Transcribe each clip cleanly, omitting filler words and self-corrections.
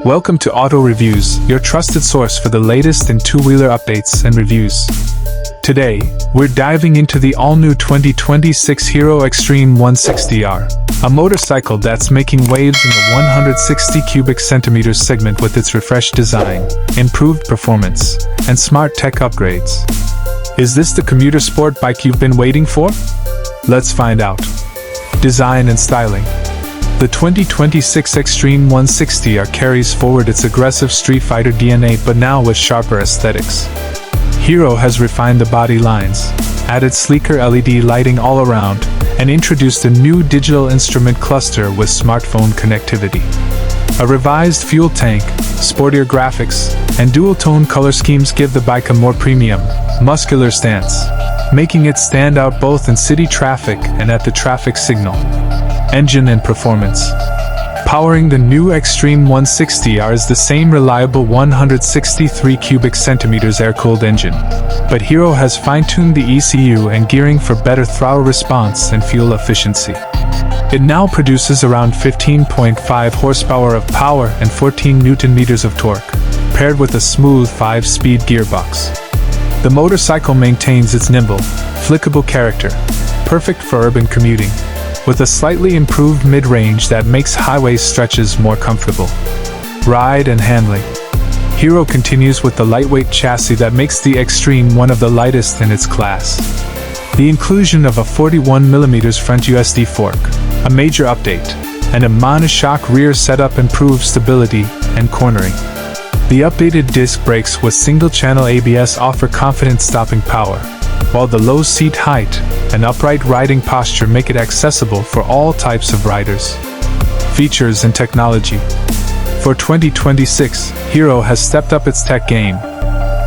Welcome to Auto Reviews, your trusted source for the latest in two-wheeler updates and reviews. Today, we're diving into the all-new 2026 Hero Xtreme 160R, a motorcycle that's making waves in the 160 cubic centimeters segment with its refreshed design, improved performance, and smart tech upgrades. Is this the commuter sport bike you've been waiting for? Let's find out. Design and styling. The 2026 Xtreme 160R carries forward its aggressive street fighter DNA but now with sharper aesthetics. Hero has refined the body lines, added sleeker LED lighting all around, and introduced a new digital instrument cluster with smartphone connectivity. A revised fuel tank, sportier graphics, and dual-tone color schemes give the bike a more premium, muscular stance, making it stand out both in city traffic and at the traffic signal. Engine and performance. Powering the new Xtreme 160R is the same reliable 163 cubic centimeters air-cooled engine, but Hero has fine-tuned the ECU and gearing for better throttle response and fuel efficiency. It now produces around 15.5 horsepower of power and 14 Nm of torque, paired with a smooth 5-speed gearbox. The motorcycle maintains its nimble, flickable character, perfect for urban commuting, with a slightly improved mid-range that makes highway stretches more comfortable. Ride and handling. Hero continues with the lightweight chassis that makes the Xtreme one of the lightest in its class. The inclusion of a 41mm front USD fork, a major update, and a monoshock rear setup improves stability and cornering. The updated disc brakes with single-channel ABS offer confident stopping power, while the low seat height and upright riding posture make it accessible for all types of riders. Features and technology. For 2026, Hero has stepped up its tech game.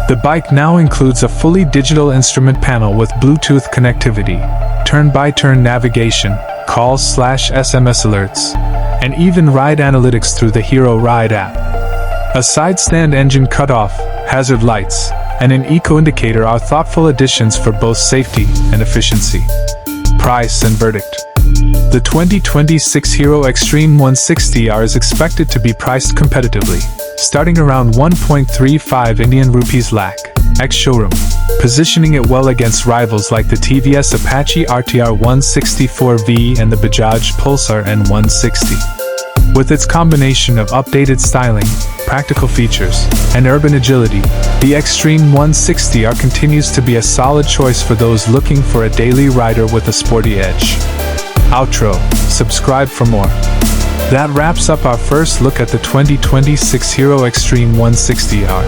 The bike now includes a fully digital instrument panel with Bluetooth connectivity, turn-by-turn navigation, calls/SMS alerts, and even ride analytics through the Hero Ride app. A side-stand engine cutoff, hazard lights, and an eco-indicator are thoughtful additions for both safety and efficiency. Price and verdict. The 2026 Hero Xtreme 160R is expected to be priced competitively, starting around 1.35 Indian rupees lakh, ex-showroom, positioning it well against rivals like the TVS Apache RTR 164V and the Bajaj Pulsar N160. With its combination of updated styling, practical features, and urban agility, the Xtreme 160R continues to be a solid choice for those looking for a daily rider with a sporty edge. Outro. Subscribe for more. That wraps up our first look at the 2026 Hero Xtreme 160R.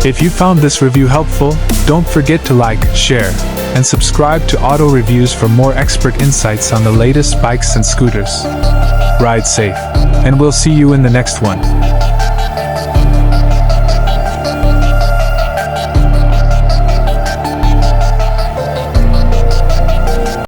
If you found this review helpful, don't forget to like, share, and subscribe to Auto Reviews for more expert insights on the latest bikes and scooters. Ride safe, and we'll see you in the next one.